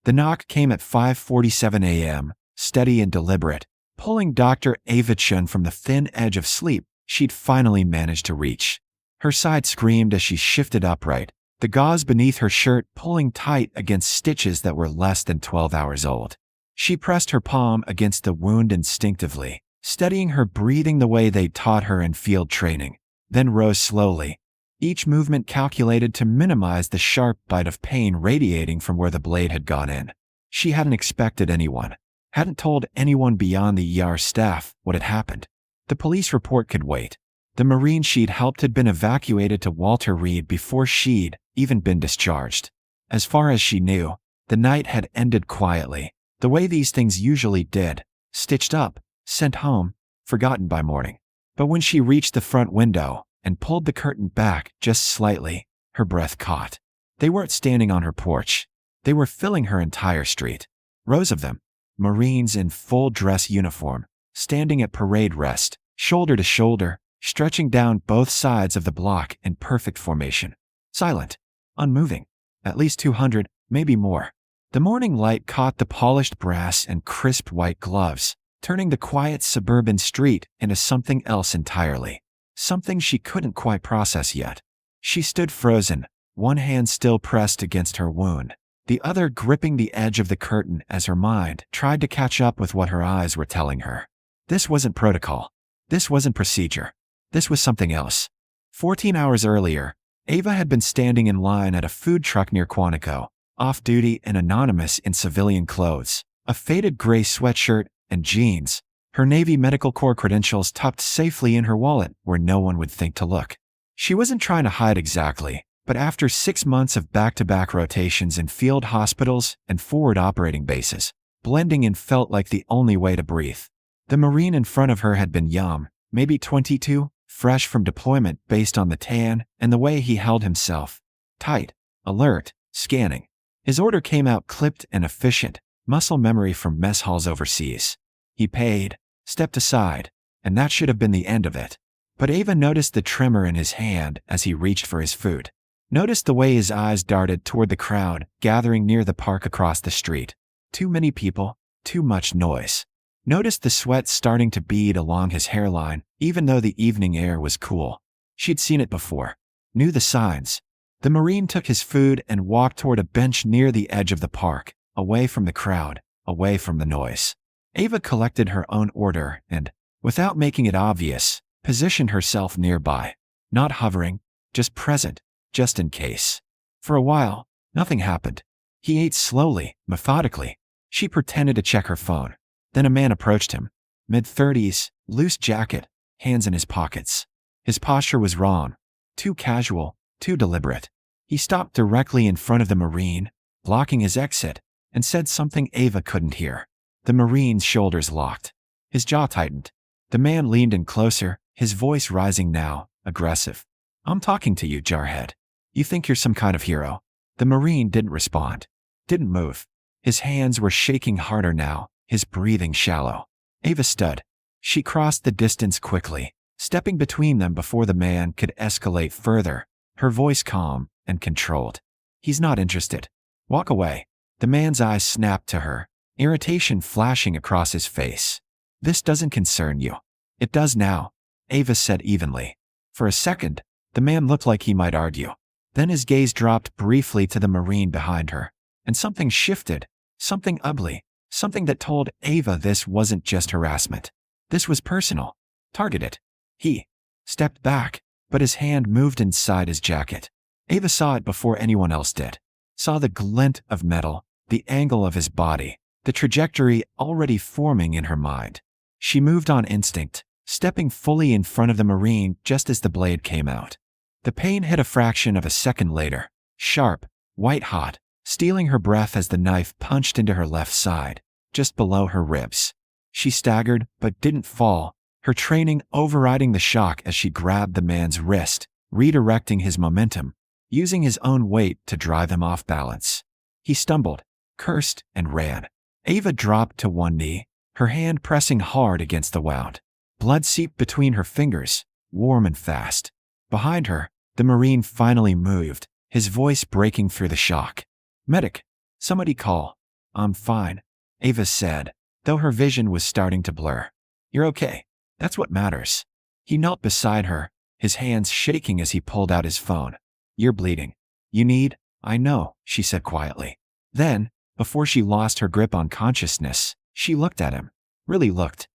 The knock came at 5:47 a.m., steady and deliberate, pulling Dr. Ava Chen from the thin edge of sleep she'd finally managed to reach. Her side screamed as she shifted upright, the gauze beneath her shirt pulling tight against stitches that were less than 12 hours old. She pressed her palm against the wound instinctively, steadying her breathing the way they'd taught her in field training, then rose slowly, each movement calculated to minimize the sharp bite of pain radiating from where the blade had gone in. She hadn't expected anyone, hadn't told anyone beyond the ER staff what had happened. The police report could wait. The Marine she'd helped had been evacuated to Walter Reed before she'd even been discharged. As far as she knew, the night had ended quietly, the way these things usually did, stitched up, sent home, forgotten by morning. But when she reached the front window and pulled the curtain back just slightly, her breath caught. They weren't standing on her porch. They were filling her entire street. Rows of them, Marines in full dress uniform, standing at parade rest, shoulder to shoulder, stretching down both sides of the block in perfect formation. Silent, unmoving, at least 200, maybe more. The morning light caught the polished brass and crisp white gloves, turning the quiet suburban street into something else entirely. Something she couldn't quite process yet. She stood frozen, one hand still pressed against her wound, the other gripping the edge of the curtain as her mind tried to catch up with what her eyes were telling her. This wasn't protocol. This wasn't procedure. This was something else. 14 hours earlier, Ava had been standing in line at a food truck near Quantico, off-duty and anonymous in civilian clothes, a faded gray sweatshirt and jeans, her Navy Medical Corps credentials tucked safely in her wallet where no one would think to look. She wasn't trying to hide exactly, but after 6 months of back-to-back rotations in field hospitals and forward operating bases, blending in felt like the only way to breathe. The Marine in front of her had been young, maybe 22, fresh from deployment based on the tan and the way he held himself. Tight, alert, scanning. His order came out clipped and efficient, muscle memory from mess halls overseas. He paid, stepped aside, and that should have been the end of it. But Ava noticed the tremor in his hand as he reached for his food. Noticed the way his eyes darted toward the crowd gathering near the park across the street. Too many people, too much noise. Noticed the sweat starting to bead along his hairline, even though the evening air was cool. She'd seen it before. Knew the signs. The Marine took his food and walked toward a bench near the edge of the park, away from the crowd, away from the noise. Ava collected her own order and, without making it obvious, positioned herself nearby. Not hovering, just present, just in case. For a while, nothing happened. He ate slowly, methodically. She pretended to check her phone. Then a man approached him. Mid-30s, loose jacket, hands in his pockets. His posture was wrong. Too casual, too deliberate. He stopped directly in front of the Marine, blocking his exit, and said something Ava couldn't hear. The Marine's shoulders locked. His jaw tightened. The man leaned in closer, his voice rising now, aggressive. "I'm talking to you, jarhead. You think you're some kind of hero?" The Marine didn't respond. Didn't move. His hands were shaking harder now, his breathing shallow. Ava stood. She crossed the distance quickly, stepping between them before the man could escalate further, her voice calm and controlled. "He's not interested. Walk away." The man's eyes snapped to her, irritation flashing across his face. "This doesn't concern you." "It does now," Ava said evenly. For a second, the man looked like he might argue. Then his gaze dropped briefly to the Marine behind her, and something shifted, something ugly, something that told Ava this wasn't just harassment. This was personal, targeted. He stepped back, but his hand moved inside his jacket. Ava saw it before anyone else did. Saw the glint of metal, the angle of his body, the trajectory already forming in her mind. She moved on instinct, stepping fully in front of the Marine just as the blade came out. The pain hit a fraction of a second later, sharp, white-hot, stealing her breath as the knife punched into her left side, just below her ribs. She staggered but didn't fall, her training overriding the shock as she grabbed the man's wrist, redirecting his momentum, using his own weight to drive him off balance. He stumbled, cursed, and ran. Ava dropped to one knee, her hand pressing hard against the wound. Blood seeped between her fingers, warm and fast. Behind her, the Marine finally moved, his voice breaking through the shock. "Medic! Somebody call." I'm fine, Ava said, though her vision was starting to blur. You're okay. That's what matters. He knelt beside her, his hands shaking as he pulled out his phone. You're bleeding. You need? I know, she said quietly. Then, before she lost her grip on consciousness, she looked at him. Really looked.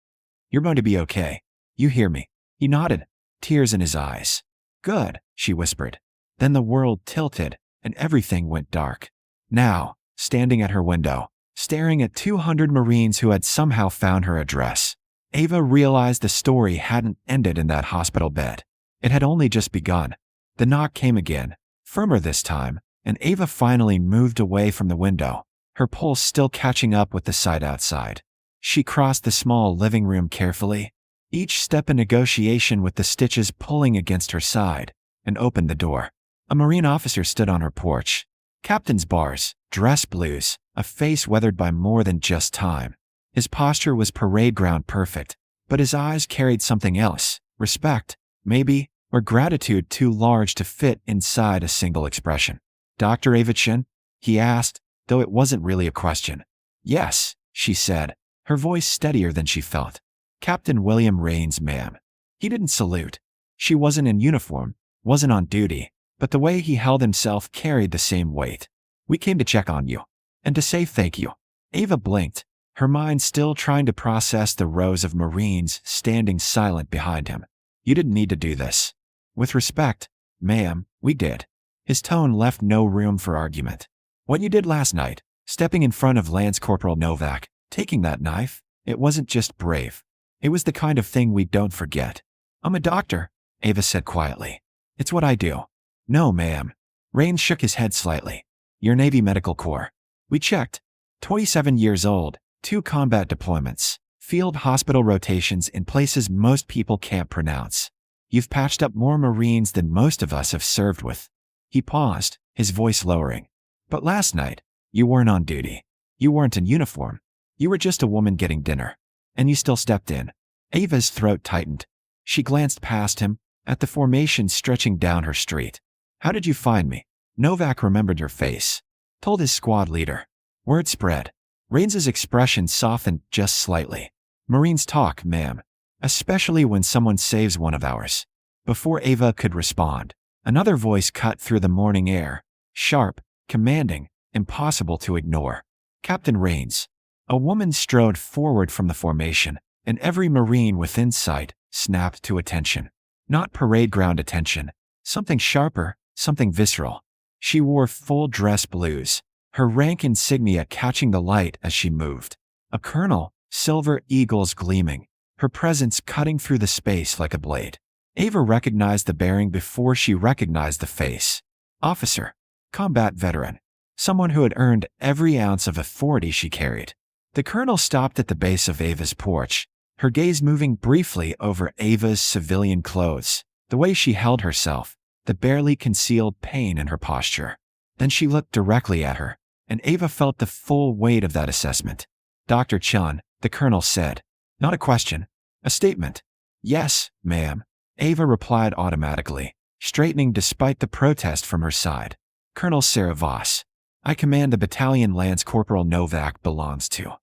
You're going to be okay. You hear me? He nodded, tears in his eyes. Good, she whispered. Then the world tilted, and everything went dark. Now, standing at her window, staring at 200 Marines who had somehow found her address, Ava realized the story hadn't ended in that hospital bed. It had only just begun. The knock came again, firmer this time, and Ava finally moved away from the window, her pulse still catching up with the sight outside. She crossed the small living room carefully, each step a negotiation with the stitches pulling against her side, and opened the door. A Marine officer stood on her porch. Captain's bars, dress blues, a face weathered by more than just time. His posture was parade ground perfect, but his eyes carried something else, respect, maybe, or gratitude too large to fit inside a single expression. Dr. Ava Chen? He asked, though it wasn't really a question. Yes, she said, her voice steadier than she felt. Captain William Rains, ma'am. He didn't salute. She wasn't in uniform, wasn't on duty, but the way he held himself carried the same weight. We came to check on you. And to say thank you. Ava blinked, her mind still trying to process the rows of Marines standing silent behind him. You didn't need to do this. With respect, ma'am, we did. His tone left no room for argument. What you did last night, stepping in front of Lance Corporal Novak, taking that knife, it wasn't just brave. It was the kind of thing we don't forget. I'm a doctor, Ava said quietly. It's what I do. No, ma'am. Rains shook his head slightly. You're Navy Medical Corps. We checked. 27 years old, 2 combat deployments, field hospital rotations in places most people can't pronounce. You've patched up more Marines than most of us have served with. He paused, his voice lowering. But last night, you weren't on duty. You weren't in uniform. You were just a woman getting dinner. And you still stepped in. Ava's throat tightened. She glanced past him, at the formation stretching down her street. How did you find me? Novak remembered your face. Told his squad leader. Word spread. Rains's expression softened just slightly. Marines talk, ma'am. Especially when someone saves one of ours. Before Ava could respond, another voice cut through the morning air. Sharp, commanding, impossible to ignore. Captain Rains. A woman strode forward from the formation, and every Marine within sight snapped to attention. Not parade ground attention. Something sharper, something visceral. She wore full dress blues, her rank insignia catching the light as she moved. A colonel, silver eagles gleaming, her presence cutting through the space like a blade. Ava recognized the bearing before she recognized the face. Officer. Combat veteran. Someone who had earned every ounce of authority she carried. The colonel stopped at the base of Ava's porch, her gaze moving briefly over Ava's civilian clothes, the way she held herself, the barely concealed pain in her posture. Then she looked directly at her, and Ava felt the full weight of that assessment. Dr. Chen, the colonel said. Not a question. A statement. Yes, ma'am. Ava replied automatically, straightening despite the protest from her side. Colonel Sarah Voss. I command the battalion Lance Corporal Novak belongs to.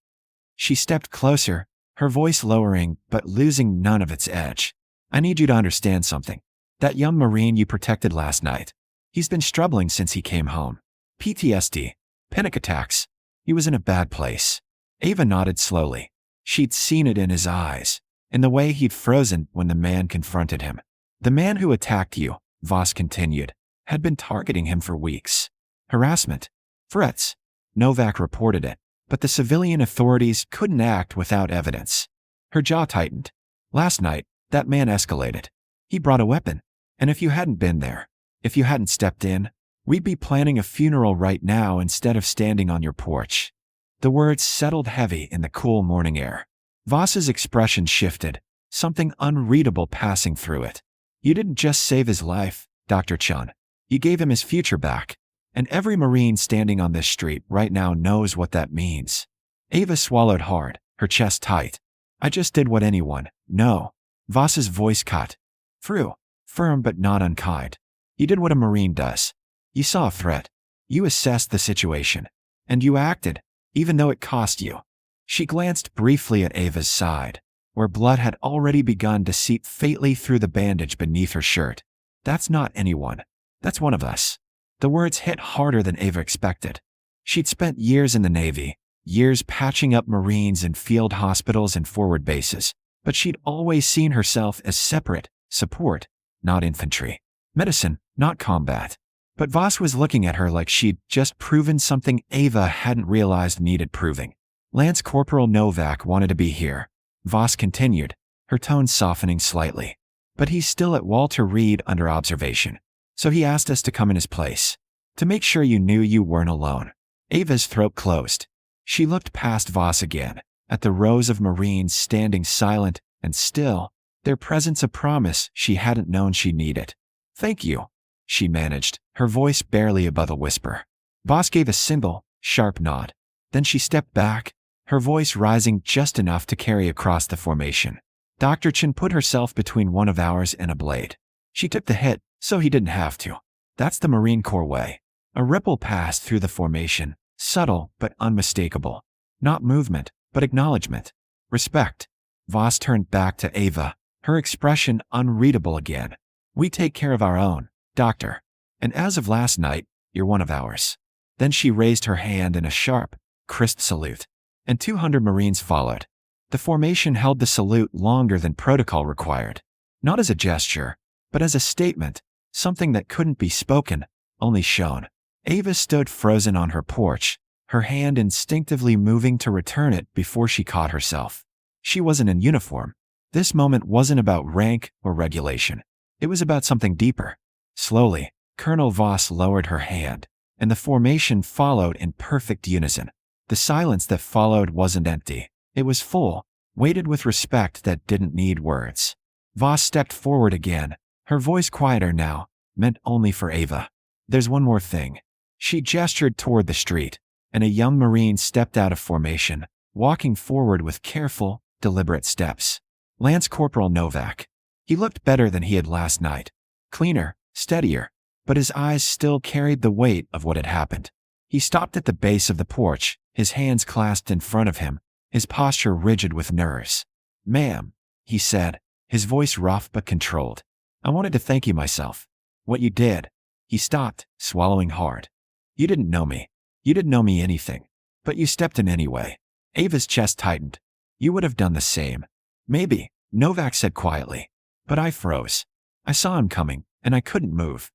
She stepped closer, her voice lowering but losing none of its edge. I need you to understand something. That young Marine you protected last night. He's been struggling since he came home. PTSD. Panic attacks. He was in a bad place. Ava nodded slowly. She'd seen it in his eyes, in the way he'd frozen when the man confronted him. The man who attacked you, Voss continued, had been targeting him for weeks. Harassment. Threats. Novak reported it, but the civilian authorities couldn't act without evidence. Her jaw tightened. Last night, that man escalated. He brought a weapon, and if you hadn't been there, if you hadn't stepped in, we'd be planning a funeral right now instead of standing on your porch. The words settled heavy in the cool morning air. Voss's expression shifted, something unreadable passing through it. You didn't just save his life, Dr. Chen. You gave him his future back. And every Marine standing on this street right now knows what that means. Ava swallowed hard, her chest tight. I just did what anyone. No. Voss's voice cut. Through. Firm but not unkind. You did what a Marine does. You saw a threat. You assessed the situation. And you acted. even though it cost you. She glanced briefly at Ava's side, where blood had already begun to seep faintly through the bandage beneath her shirt. That's not anyone. That's one of us. The words hit harder than Ava expected. She'd spent years in the Navy, years patching up Marines in field hospitals and forward bases, but she'd always seen herself as separate, support, not infantry. Medicine, not combat. But Voss was looking at her like she'd just proven something Ava hadn't realized needed proving. Lance Corporal Novak wanted to be here. Voss continued, her tone softening slightly. But he's still at Walter Reed under observation. So he asked us to come in his place. To make sure you knew you weren't alone. Ava's throat closed. She looked past Voss again, at the rows of Marines standing silent and still, their presence a promise she hadn't known she needed. Thank you, she managed, her voice barely above a whisper. Voss gave a single, sharp nod. Then she stepped back, her voice rising just enough to carry across the formation. Dr. Chen put herself between one of ours and a blade. She took the hit, so he didn't have to. That's the Marine Corps way. A ripple passed through the formation, subtle but unmistakable. Not movement, but acknowledgement. Respect. Voss turned back to Ava, her expression unreadable again. We take care of our own, Doctor. And as of last night, you're one of ours. Then she raised her hand in a sharp, crisp salute. And 200 Marines followed. The formation held the salute longer than protocol required. Not as a gesture, but as a statement, something that couldn't be spoken, only shown. Ava stood frozen on her porch, her hand instinctively moving to return it before she caught herself. She wasn't in uniform. This moment wasn't about rank or regulation. It was about something deeper. Slowly, Colonel Voss lowered her hand, and the formation followed in perfect unison. The silence that followed wasn't empty. It was full, weighted with respect that didn't need words. Voss stepped forward again, her voice quieter now, meant only for Ava. There's one more thing. She gestured toward the street, and a young Marine stepped out of formation, walking forward with careful, deliberate steps. Lance Corporal Novak. He looked better than he had last night. Cleaner, steadier, but his eyes still carried the weight of what had happened. He stopped at the base of the porch, his hands clasped in front of him, his posture rigid with nerves. Ma'am, he said, his voice rough but controlled. I wanted to thank you myself. What you did. He stopped, swallowing hard. You didn't know me. You didn't know me anything. But you stepped in anyway. Ava's chest tightened. You would have done the same. Maybe, Novak said quietly. But I froze. I saw him coming, and I couldn't move.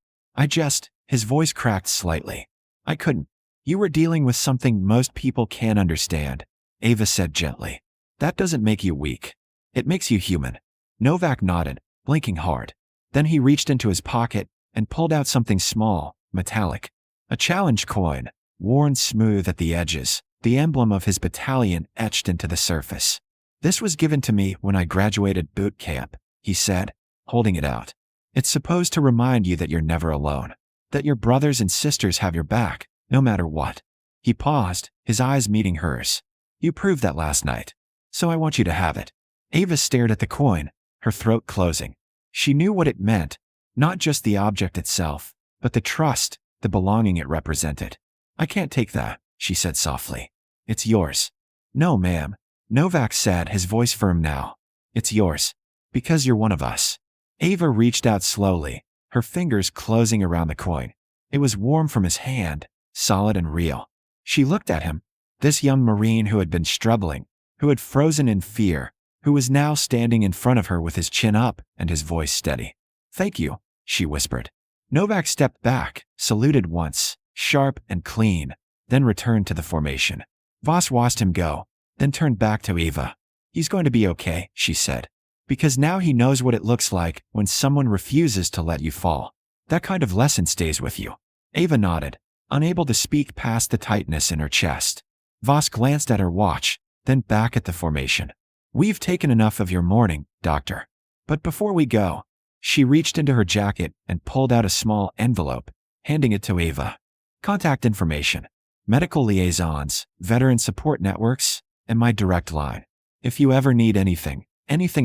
His voice cracked slightly. I couldn't. You were dealing with something most people can't understand, Ava said gently. That doesn't make you weak. It makes you human. Novak nodded, blinking hard. Then he reached into his pocket and pulled out something small, metallic. A challenge coin, worn smooth at the edges, the emblem of his battalion etched into the surface. This was given to me when I graduated boot camp, he said, holding it out. It's supposed to remind you that you're never alone, that your brothers and sisters have your back, no matter what. He paused, his eyes meeting hers. You proved that last night. So I want you to have it. Ava stared at the coin, her throat closing. She knew what it meant, not just the object itself, but the trust, the belonging it represented. I can't take that, she said softly. It's yours. No, ma'am, Novak said, his voice firm now. It's yours. Because you're one of us. Ava reached out slowly, her fingers closing around the coin. It was warm from his hand, solid and real. She looked at him, this young Marine who had been struggling, who had frozen in fear, who was now standing in front of her with his chin up and his voice steady. Thank you, she whispered. Novak stepped back, saluted once, sharp and clean, then returned to the formation. Voss watched him go, then turned back to Ava. He's going to be okay, she said. Because now he knows what it looks like when someone refuses to let you fall. That kind of lesson stays with you. Ava nodded, unable to speak past the tightness in her chest. Voss glanced at her watch, then back at the formation. We've taken enough of your morning, Doctor. But before we go, she reached into her jacket and pulled out a small envelope, handing it to Ava. Contact information, medical liaisons, veteran support networks, and my direct line. If you ever need anything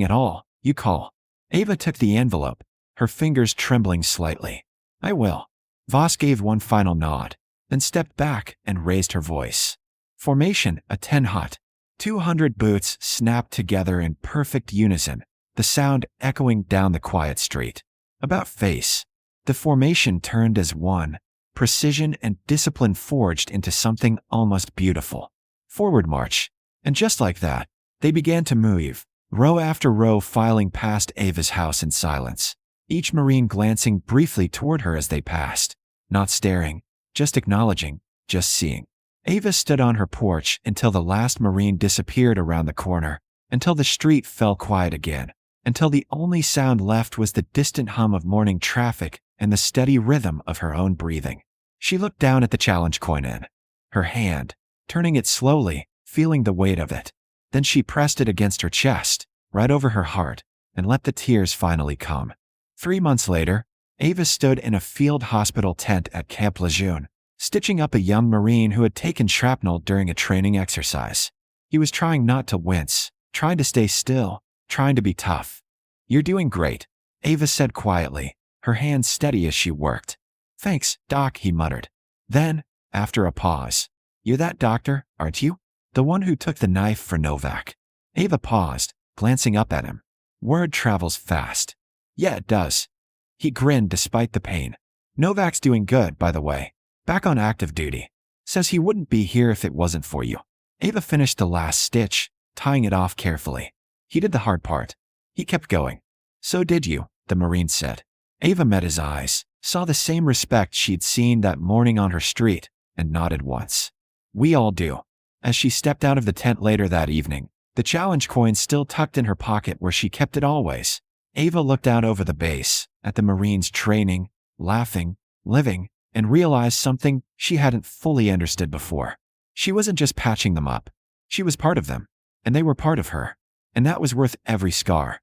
at all, you call. Ava took the envelope, her fingers trembling slightly. I will. Voss gave one final nod, then stepped back and raised her voice. Formation, a 10 hot. 200 boots snapped together in perfect unison, the sound echoing down the quiet street. About face. The formation turned as one, precision and discipline forged into something almost beautiful. Forward march. And just like that, they began to move, row after row filing past Ava's house in silence, each Marine glancing briefly toward her as they passed. Not staring, just acknowledging, just seeing. Ava stood on her porch until the last Marine disappeared around the corner, until the street fell quiet again, until the only sound left was the distant hum of morning traffic and the steady rhythm of her own breathing. She looked down at the challenge coin in her hand, turning it slowly, feeling the weight of it. Then she pressed it against her chest, right over her heart, and let the tears finally come. 3 months later, Ava stood in a field hospital tent at Camp Lejeune, stitching up a young Marine who had taken shrapnel during a training exercise. He was trying not to wince, trying to stay still, trying to be tough. "You're doing great," Ava said quietly, her hands steady as she worked. "Thanks, Doc," he muttered. Then, after a pause, "You're that doctor, aren't you? The one who took the knife for Novak?" Ava paused, glancing up at him. "Word travels fast." "Yeah, it does." He grinned despite the pain. "Novak's doing good, by the way. Back on active duty. Says he wouldn't be here if it wasn't for you." Ava finished the last stitch, tying it off carefully. "He did the hard part." He kept going. "So did you," the Marine said. Ava met his eyes, saw the same respect she'd seen that morning on her street, and nodded once. "We all do." As she stepped out of the tent later that evening, the challenge coin still tucked in her pocket where she kept it always, Ava looked out over the base, at the Marines training, laughing, living, and realized something she hadn't fully understood before. She wasn't just patching them up. She was part of them, and they were part of her. And that was worth every scar.